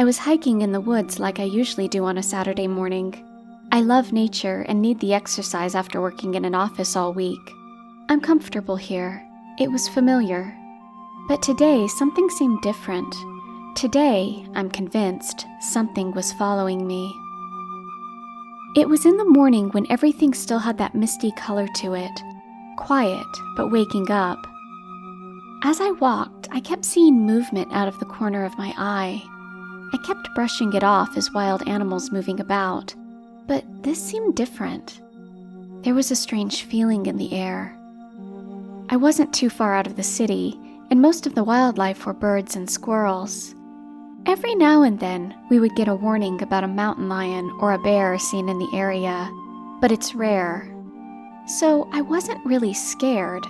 I was hiking in the woods like I usually do on a Saturday morning. I love nature and need the exercise after working in an office all week. I'm comfortable here. It was familiar. But today, something seemed different. Today, I'm convinced, something was following me. It was in the morning when everything still had that misty color to it. Quiet, but waking up. As I walked, I kept seeing movement out of the corner of my eye. I kept brushing it off as wild animals moving about, but this seemed different. There was a strange feeling in the air. I wasn't too far out of the city, and most of the wildlife were birds and squirrels. Every now and then, we would get a warning about a mountain lion or a bear seen in the area, but it's rare. So I wasn't really scared.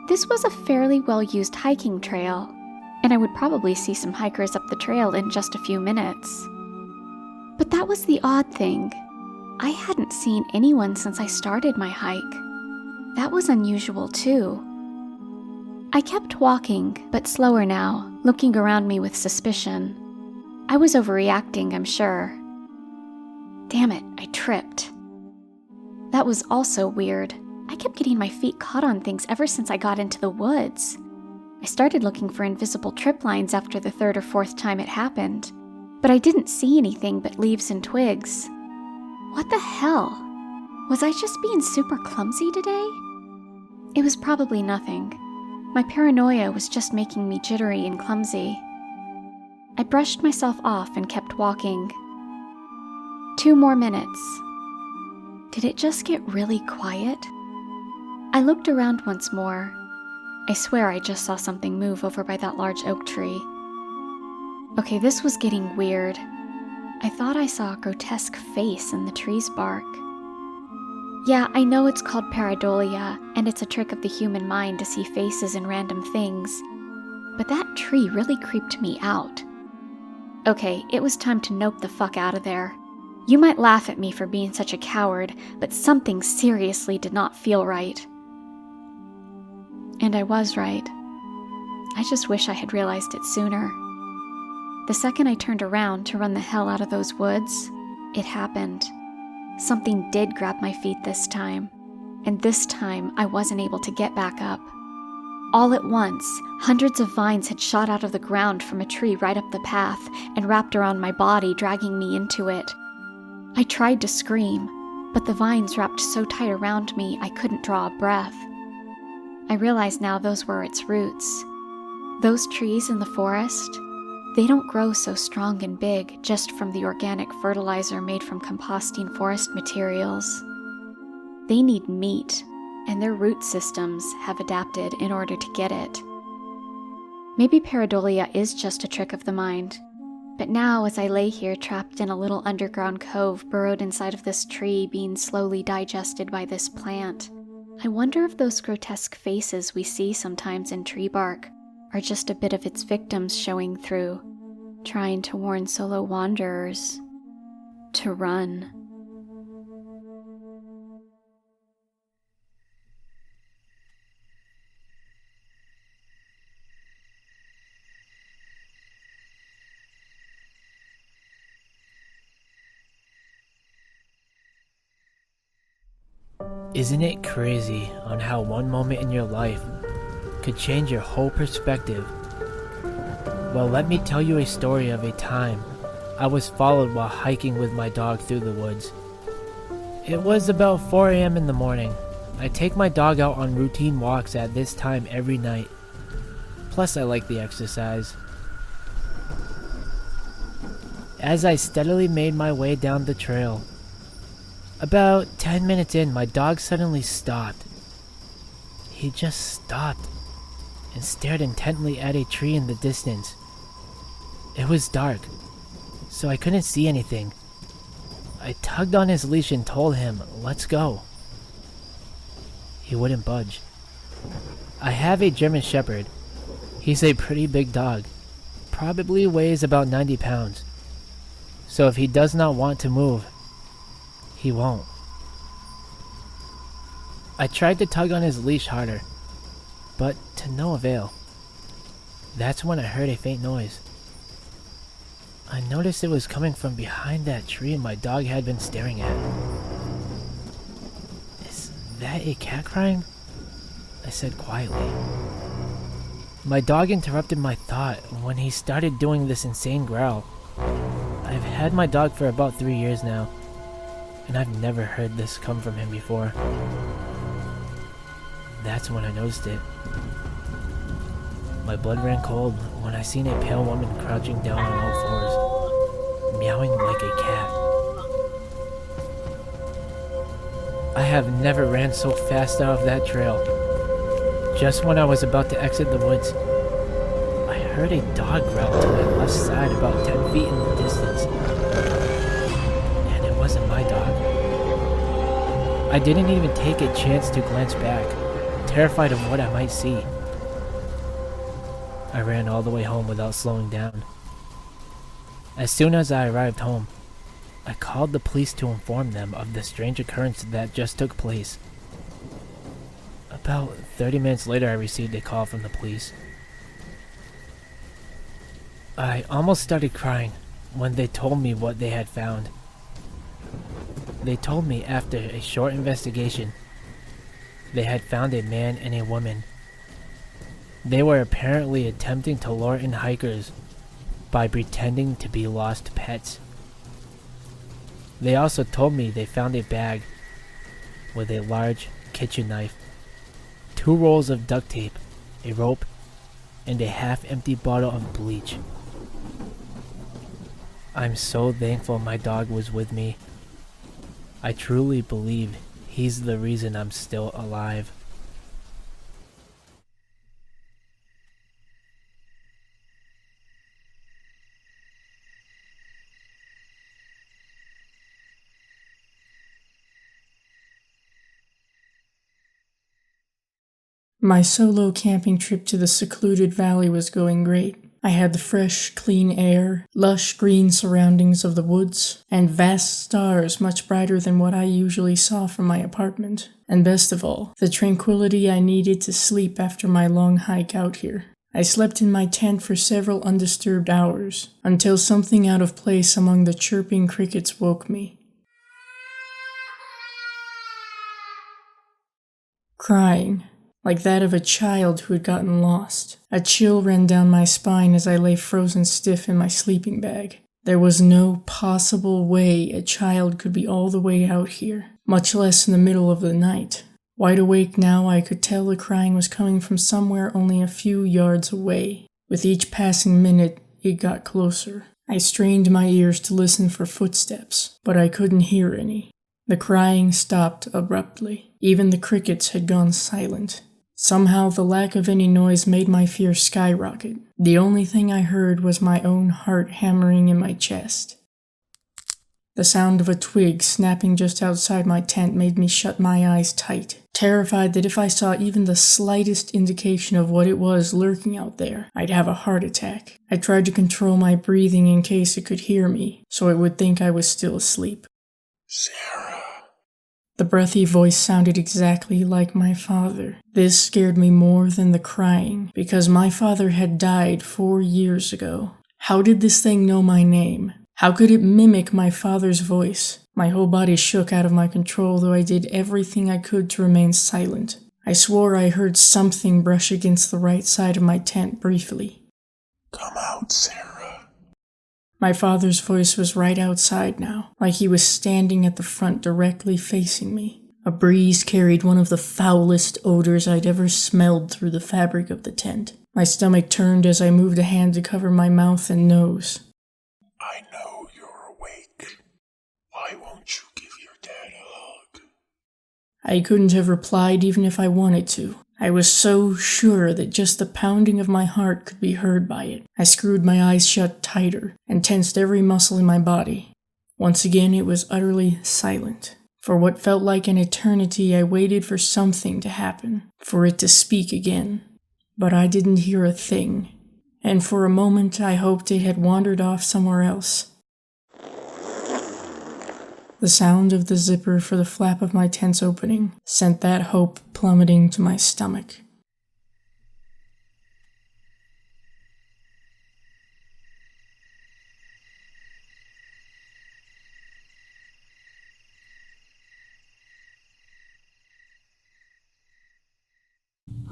This was a fairly well-used hiking trail, and I would probably see some hikers up the trail in just a few minutes. But that was the odd thing. I hadn't seen anyone since I started my hike. That was unusual too. I kept walking, but slower now, looking around me with suspicion. I was overreacting, I'm sure. Damn it, I tripped. That was also weird. I kept getting my feet caught on things ever since I got into the woods. I started looking for invisible trip lines after the third or fourth time it happened, but I didn't see anything but leaves and twigs. What the hell? Was I just being super clumsy today? It was probably nothing. My paranoia was just making me jittery and clumsy. I brushed myself off and kept walking. 2 more minutes. Did it just get really quiet? I looked around once more. I swear I just saw something move over by that large oak tree. Okay, this was getting weird. I thought I saw a grotesque face in the tree's bark. Yeah, I know it's called pareidolia, and it's a trick of the human mind to see faces in random things, but that tree really creeped me out. Okay, it was time to nope the fuck out of there. You might laugh at me for being such a coward, but something seriously did not feel right. And I was right. I just wish I had realized it sooner. The second I turned around to run the hell out of those woods, it happened. Something did grab my feet this time, and this time I wasn't able to get back up. All at once, hundreds of vines had shot out of the ground from a tree right up the path and wrapped around my body, dragging me into it. I tried to scream, but the vines wrapped so tight around me I couldn't draw a breath. I realize now those were its roots. Those trees in the forest, they don't grow so strong and big just from the organic fertilizer made from composting forest materials. They need meat, and their root systems have adapted in order to get it. Maybe pareidolia is just a trick of the mind, but now as I lay here trapped in a little underground cove burrowed inside of this tree being slowly digested by this plant, I wonder if those grotesque faces we see sometimes in tree bark are just a bit of its victims showing through, trying to warn solo wanderers to run. Isn't it crazy on how one moment in your life could change your whole perspective? Well, let me tell you a story of a time I was followed while hiking with my dog through the woods. It was about 4 a.m. in the morning. I take my dog out on routine walks at this time every night. Plus, I like the exercise. As I steadily made my way down the trail, about 10 minutes in, my dog suddenly stopped. He just stopped and stared intently at a tree in the distance. It was dark, so I couldn't see anything. I tugged on his leash and told him, "Let's go." He wouldn't budge. I have a German Shepherd. He's a pretty big dog, probably weighs about 90 pounds. So if he does not want to move, he won't. I tried to tug on his leash harder, but to no avail. That's when I heard a faint noise. I noticed it was coming from behind that tree my dog had been staring at. Is that a cat crying? I said quietly. My dog interrupted my thought when he started doing this insane growl. I've had my dog for about 3 years now, and I've never heard this come from him before. That's when I noticed it. My blood ran cold when I seen a pale woman crouching down on all fours, meowing like a cat. I have never ran so fast out of that trail. Just when I was about to exit the woods, I heard a dog growl to my left side about 10 feet in the distance. And it wasn't my dog. I didn't even take a chance to glance back, terrified of what I might see. I ran all the way home without slowing down. As soon as I arrived home, I called the police to inform them of the strange occurrence that just took place. About 30 minutes later, I received a call from the police. I almost started crying when they told me what they had found. They told me after a short investigation, they had found a man and a woman. They were apparently attempting to lure in hikers by pretending to be lost pets. They also told me they found a bag with a large kitchen knife, 2 rolls of duct tape, a rope, and a half-empty bottle of bleach. I'm so thankful my dog was with me. I truly believe he's the reason I'm still alive. My solo camping trip to the secluded valley was going great. I had the fresh, clean air, lush green surroundings of the woods, and vast stars much brighter than what I usually saw from my apartment. And best of all, the tranquility I needed to sleep after my long hike out here. I slept in my tent for several undisturbed hours, until something out of place among the chirping crickets woke me. Crying, like that of a child who had gotten lost. A chill ran down my spine as I lay frozen stiff in my sleeping bag. There was no possible way a child could be all the way out here, much less in the middle of the night. Wide awake now, I could tell the crying was coming from somewhere only a few yards away. With each passing minute, it got closer. I strained my ears to listen for footsteps, but I couldn't hear any. The crying stopped abruptly. Even the crickets had gone silent. Somehow the lack of any noise made my fear skyrocket. The only thing I heard was my own heart hammering in my chest. The sound of a twig snapping just outside my tent made me shut my eyes tight, terrified that if I saw even the slightest indication of what it was lurking out there, I'd have a heart attack. I tried to control my breathing in case it could hear me, so it would think I was still asleep. Sarah. The breathy voice sounded exactly like my father. This scared me more than the crying, because my father had died 4 years ago. How did this thing know my name? How could it mimic my father's voice? My whole body shook out of my control, though I did everything I could to remain silent. I swore I heard something brush against the right side of my tent briefly. Come out, Sarah. My father's voice was right outside now, like he was standing at the front directly facing me. A breeze carried one of the foulest odors I'd ever smelled through the fabric of the tent. My stomach turned as I moved a hand to cover my mouth and nose. I know you're awake. Why won't you give your dad a hug? I couldn't have replied even if I wanted to. I was so sure that just the pounding of my heart could be heard by it. I screwed my eyes shut tighter and tensed every muscle in my body. Once again, it was utterly silent. For what felt like an eternity, I waited for something to happen, for it to speak again. But I didn't hear a thing, and for a moment I hoped it had wandered off somewhere else. The sound of the zipper for the flap of my tent's opening sent that hope plummeting to my stomach.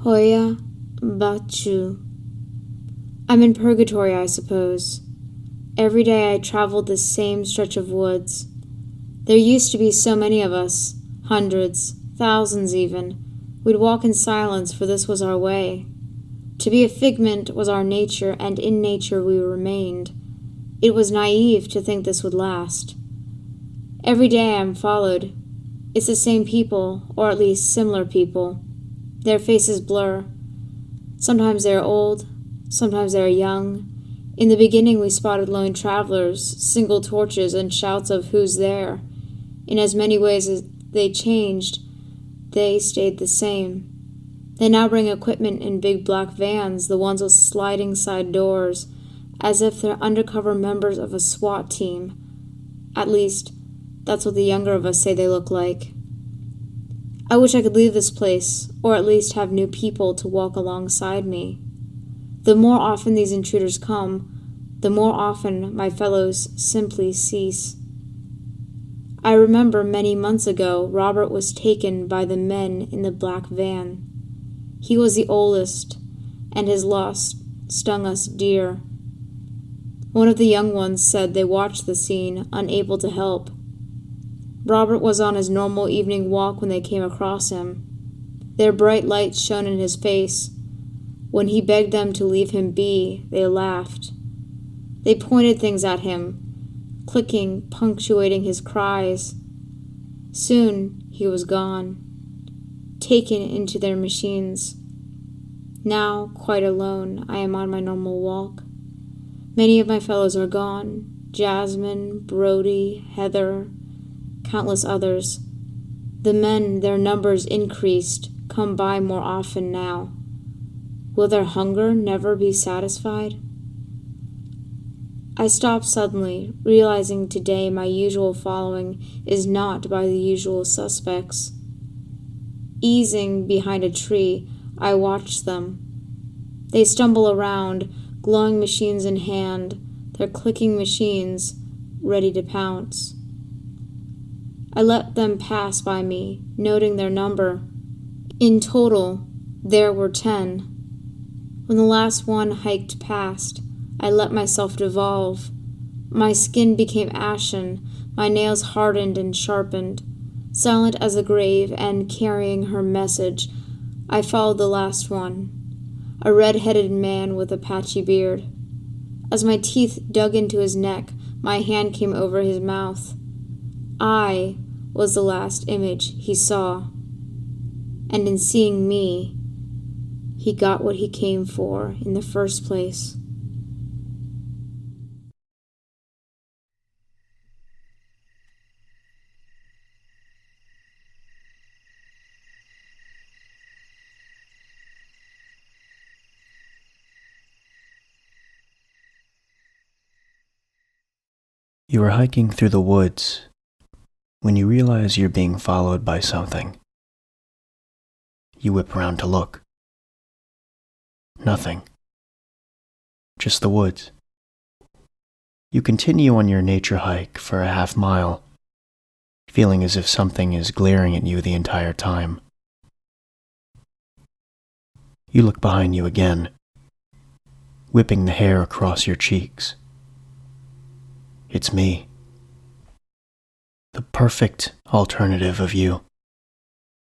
Hoya Bachu. I'm in purgatory, I suppose. Every day I traveled this same stretch of woods. There used to be so many of us, hundreds, thousands even. We'd walk in silence, for this was our way. To be a figment was our nature, and in nature we remained. It was naive to think this would last. Every day I am followed. It's the same people, or at least similar people. Their faces blur. Sometimes they are old, sometimes they are young. In the beginning we spotted lone travelers, single torches, and shouts of "who's there?" In as many ways as they changed, they stayed the same. They now bring equipment in big black vans, the ones with sliding side doors, as if they're undercover members of a SWAT team. At least, that's what the younger of us say they look like. I wish I could leave this place, or at least have new people to walk alongside me. The more often these intruders come, the more often my fellows simply cease. I remember many months ago, Robert was taken by the men in the black van. He was the oldest, and his loss stung us dear. One of the young ones said they watched the scene, unable to help. Robert was on his normal evening walk when they came across him. Their bright lights shone in his face. When he begged them to leave him be, they laughed. They pointed things at him, clicking, punctuating his cries. Soon he was gone, taken into their machines. Now, quite alone, I am on my normal walk. Many of my fellows are gone. Jasmine, Brody, Heather, countless others. The men, their numbers increased, come by more often now. Will their hunger never be satisfied? I stopped suddenly, realizing today my usual following is not by the usual suspects. Easing behind a tree, I watched them. They stumble around, glowing machines in hand, their clicking machines, ready to pounce. I let them pass by me, noting their number. In total, there were 10. When the last one hiked past, I let myself devolve. My skin became ashen, my nails hardened and sharpened. Silent as the grave and carrying her message, I followed the last one, a red-headed man with a patchy beard. As my teeth dug into his neck, my hand came over his mouth. I was the last image he saw. And in seeing me, he got what he came for in the first place. You are hiking through the woods when you realize you're being followed by something. You whip around to look. Nothing. Just the woods. You continue on your nature hike for a half mile, feeling as if something is glaring at you the entire time. You look behind you again, whipping the hair across your cheeks. It's me. The perfect alternative of you,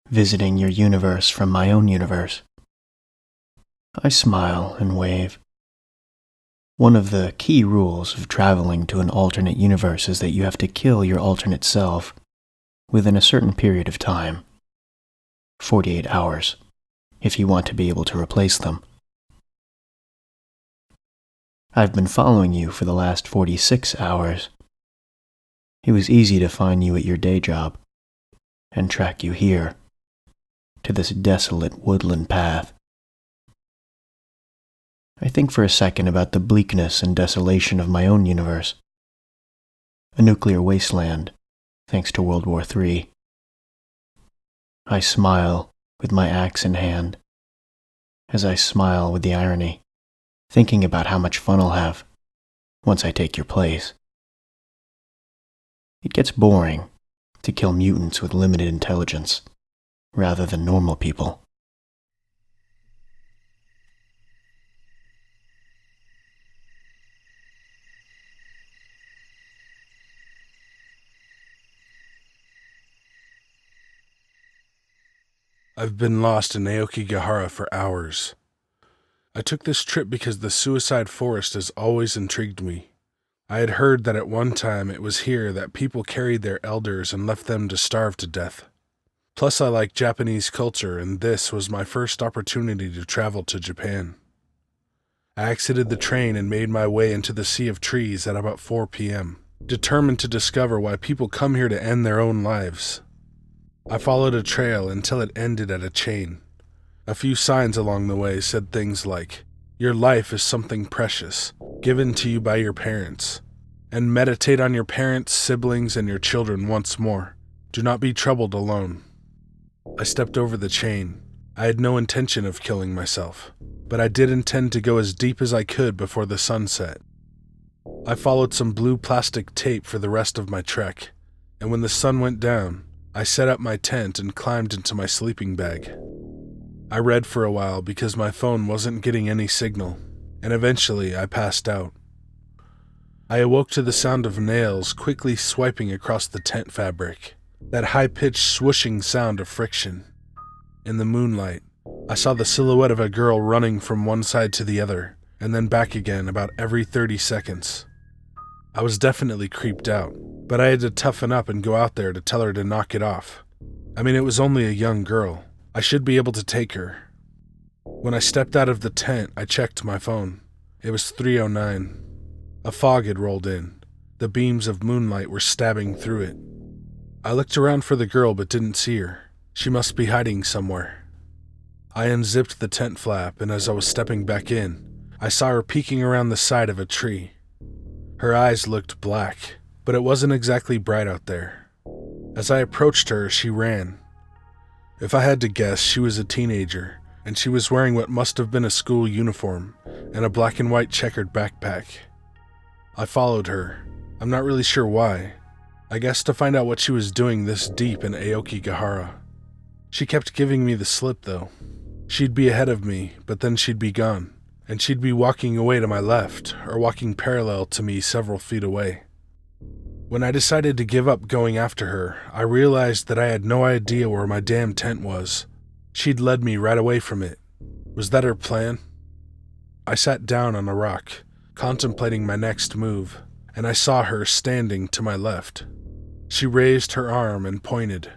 visiting your universe from my own universe. I smile and wave. One of the key rules of traveling to an alternate universe is that you have to kill your alternate self within a certain period of time, 48 hours, if you want to be able to replace them. I've been following you for the last 46 hours. It was easy to find you at your day job and track you here, to this desolate woodland path. I think for a second about the bleakness and desolation of my own universe. A nuclear wasteland, thanks to World War III. I smile with my axe in hand, as I smile with the irony, thinking about how much fun I'll have once I take your place. It gets boring to kill mutants with limited intelligence, rather than normal people. I've been lost in Aokigahara for hours. I took this trip because the suicide forest has always intrigued me. I had heard that at one time it was here that people carried their elders and left them to starve to death. Plus I like Japanese culture, and this was my first opportunity to travel to Japan. I exited the train and made my way into the sea of trees at about 4 p.m., determined to discover why people come here to end their own lives. I followed a trail until it ended at a chain. A few signs along the way said things like, "Your life is something precious, given to you by your parents, and meditate on your parents, siblings, and your children once more. Do not be troubled alone." I stepped over the chain. I had no intention of killing myself, but I did intend to go as deep as I could before the sun set. I followed some blue plastic tape for the rest of my trek, and when the sun went down, I set up my tent and climbed into my sleeping bag. I read for a while because my phone wasn't getting any signal, and eventually I passed out. I awoke to the sound of nails quickly swiping across the tent fabric, that high-pitched swooshing sound of friction. In the moonlight, I saw the silhouette of a girl running from one side to the other, and then back again about every 30 seconds. I was definitely creeped out, but I had to toughen up and go out there to tell her to knock it off. I mean, it was only a young girl. I should be able to take her. When I stepped out of the tent, I checked my phone. It was 3:09. A fog had rolled in. The beams of moonlight were stabbing through it. I looked around for the girl but didn't see her. She must be hiding somewhere. I unzipped the tent flap, and as I was stepping back in, I saw her peeking around the side of a tree. Her eyes looked black, but it wasn't exactly bright out there. As I approached her, she ran. If I had to guess, she was a teenager, and she was wearing what must have been a school uniform and a black and white checkered backpack. I followed her. I'm not really sure why. I guess to find out what she was doing this deep in Aokigahara. She kept giving me the slip, though. She'd be ahead of me, but then she'd be gone, and she'd be walking away to my left, or walking parallel to me several feet away. When I decided to give up going after her, I realized that I had no idea where my damn tent was. She'd led me right away from it. Was that her plan? I sat down on a rock, contemplating my next move, and I saw her standing to my left. She raised her arm and pointed.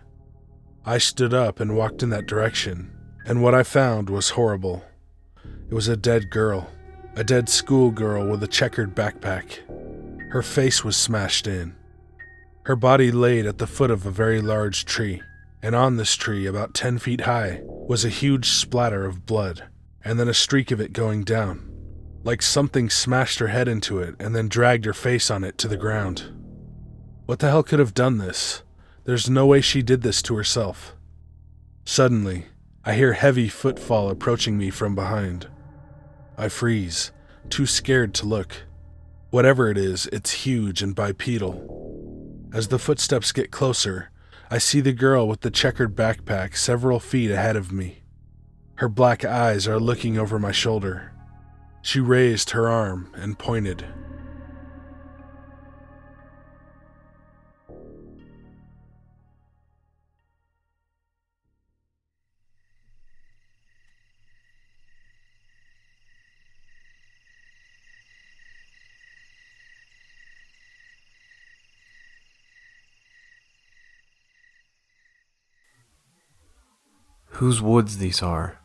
I stood up and walked in that direction, and what I found was horrible. It was a dead girl, a dead schoolgirl with a checkered backpack. Her face was smashed in. Her body laid at the foot of a very large tree, and on this tree, about 10 feet high, was a huge splatter of blood, and then a streak of it going down, like something smashed her head into it and then dragged her face on it to the ground. What the hell could have done this? There's no way she did this to herself. Suddenly, I hear heavy footfall approaching me from behind. I freeze, too scared to look. Whatever it is, it's huge and bipedal. As the footsteps get closer, I see the girl with the checkered backpack several feet ahead of me. Her black eyes are looking over my shoulder. She raised her arm and pointed. Whose woods these are?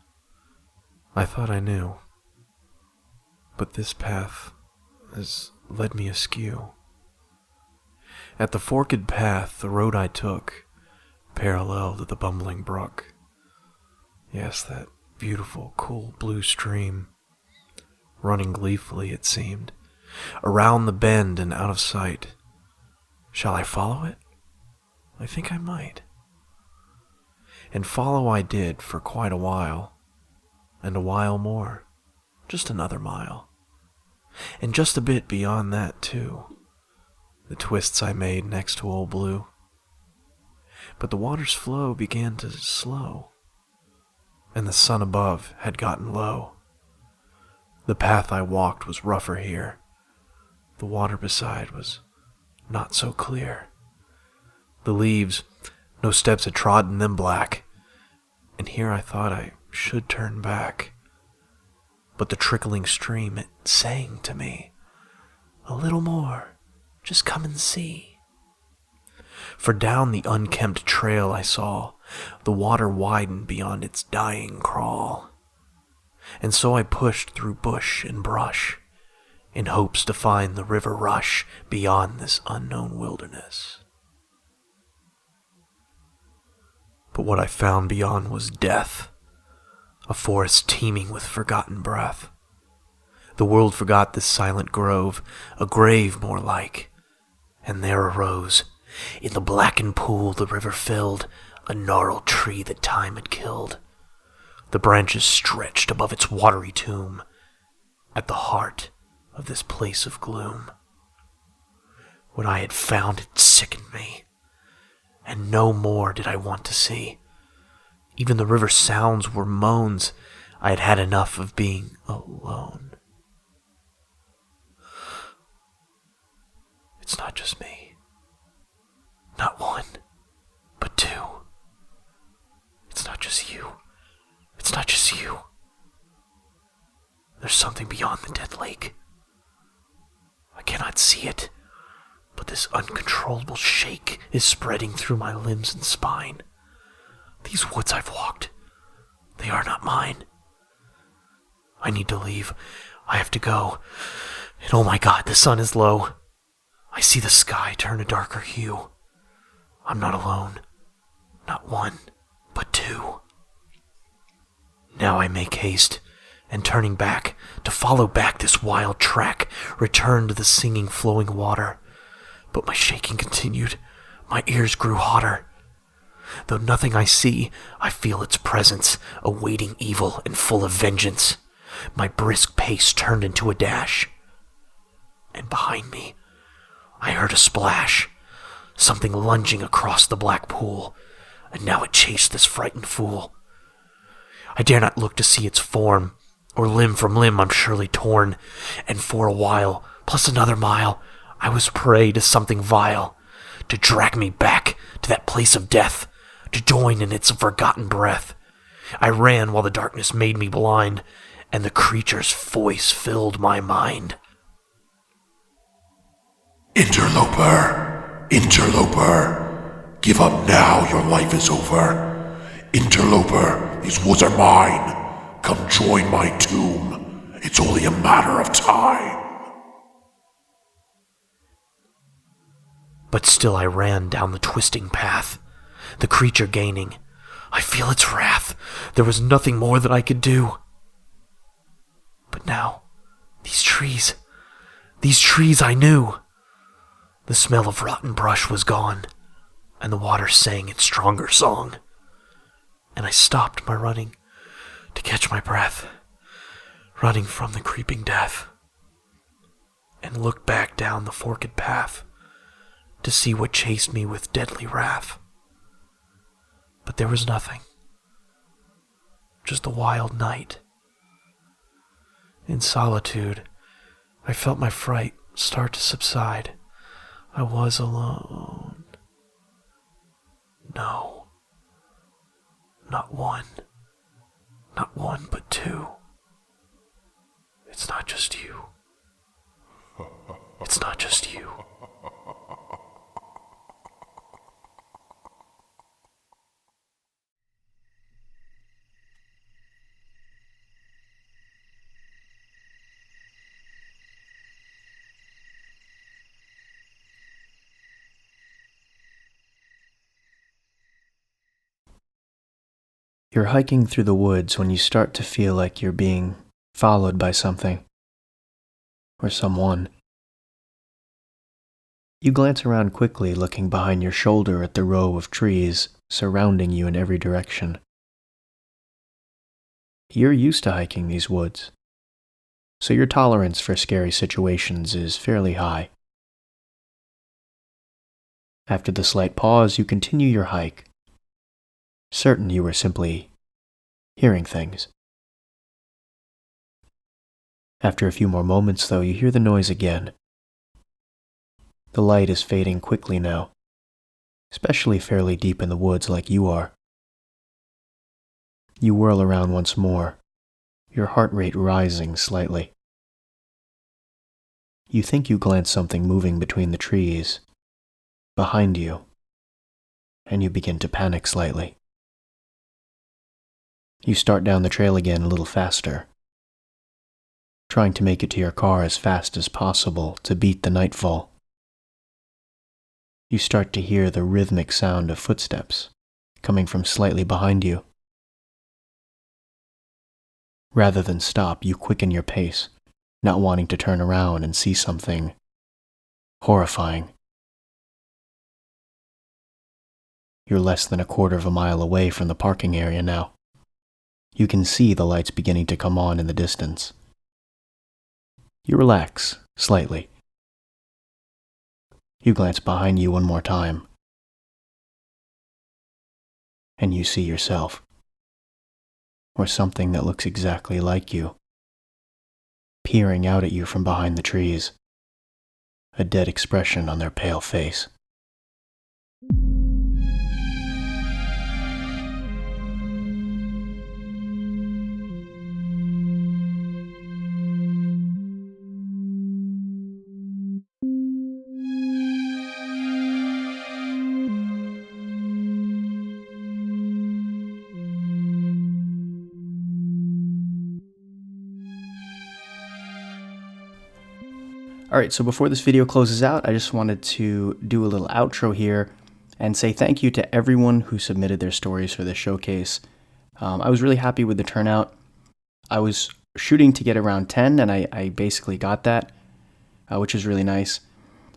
I thought I knew. But this path has led me askew. At the forked path, the road I took, parallel to the bumbling brook. Yes, that beautiful, cool blue stream, running gleefully, it seemed, around the bend and out of sight. Shall I follow it? I think I might. And follow I did for quite a while, and a while more, just another mile, and just a bit beyond that too, the twists I made next to Old Blue. But the water's flow began to slow, and the sun above had gotten low. The path I walked was rougher here, the water beside was not so clear. The leaves, no steps had trodden them black, and here I thought I should turn back. But the trickling stream, it sang to me, "A little more, just come and see." For down the unkempt trail I saw the water widen beyond its dying crawl. And so I pushed through bush and brush, in hopes to find the river rush beyond this unknown wilderness. But what I found beyond was death, a forest teeming with forgotten breath. The world forgot this silent grove, a grave more like, and there arose, in the blackened pool the river filled, a gnarled tree that time had killed. The branches stretched above its watery tomb, at the heart of this place of gloom. When I had found it sickened me, and no more did I want to see. Even the river sounds were moans. I had had enough of being alone. It's not just me. Not one, but two. It's not just you. It's not just you. There's something beyond the dead lake. I cannot see it, but this uncontrollable shake is spreading through my limbs and spine. These woods I've walked, they are not mine. I need to leave. I have to go. And oh my God, the sun is low. I see the sky turn a darker hue. I'm not alone. Not one, but two. Now I make haste, and turning back, to follow back this wild track, return to the singing flowing water. But my shaking continued, my ears grew hotter. Though nothing I see, I feel its presence, awaiting evil and full of vengeance. My brisk pace turned into a dash, and behind me, I heard a splash, something lunging across the black pool, and now it chased this frightened fool. I dare not look to see its form, or limb from limb I'm surely torn, and for a while, plus another mile, I was prey to something vile, to drag me back to that place of death, to join in its forgotten breath. I ran while the darkness made me blind, and the creature's voice filled my mind. Interloper! Interloper! Give up now, your life is over. Interloper, these woods are mine. Come join my tomb. It's only a matter of time. But still I ran down the twisting path, the creature gaining. I feel its wrath. There was nothing more that I could do. But now, these trees I knew. The smell of rotten brush was gone, and the water sang its stronger song. And I stopped my running to catch my breath, running from the creeping death, and looked back down the forked path to see what chased me with deadly wrath. But there was nothing, just a wild night. In solitude, I felt my fright start to subside. I was alone. No, not one, but two. It's not just you. It's not just you. You're hiking through the woods when you start to feel like you're being followed by something or someone. You glance around quickly, looking behind your shoulder at the row of trees surrounding you in every direction. You're used to hiking these woods, so your tolerance for scary situations is fairly high. After the slight pause, you continue your hike, certain you were simply hearing things. After a few more moments, though, you hear the noise again. The light is fading quickly now, especially fairly deep in the woods like you are. You whirl around once more, your heart rate rising slightly. You think you glance something moving between the trees, behind you, and you begin to panic slightly. You start down the trail again a little faster, trying to make it to your car as fast as possible to beat the nightfall. You start to hear the rhythmic sound of footsteps coming from slightly behind you. Rather than stop, you quicken your pace, not wanting to turn around and see something horrifying. You're less than a quarter of a mile away from the parking area now. You can see the lights beginning to come on in the distance. You relax slightly. You glance behind you one more time, and you see yourself, or something that looks exactly like you, peering out at you from behind the trees, a dead expression on their pale face. Alright, so before this video closes out, I just wanted to do a little outro here and say thank you to everyone who submitted their stories for this showcase. I was really happy with the turnout. I was shooting to get around 10, and I basically got that, which is really nice.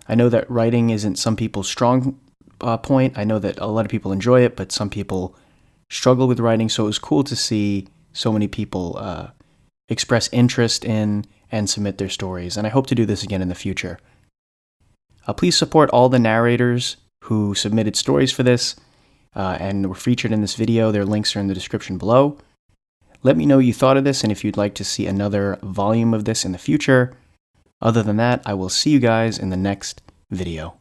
I know that writing isn't some people's strong point. I know that a lot of people enjoy it, but some people struggle with writing, so it was cool to see so many people express interest in and submit their stories, and I hope to do this again in the future. Please support all the narrators who submitted stories for this and were featured in this video. Their links are in the description below. Let me know what you thought of this and if you'd like to see another volume of this in the future. Other than that, I will see you guys in the next video.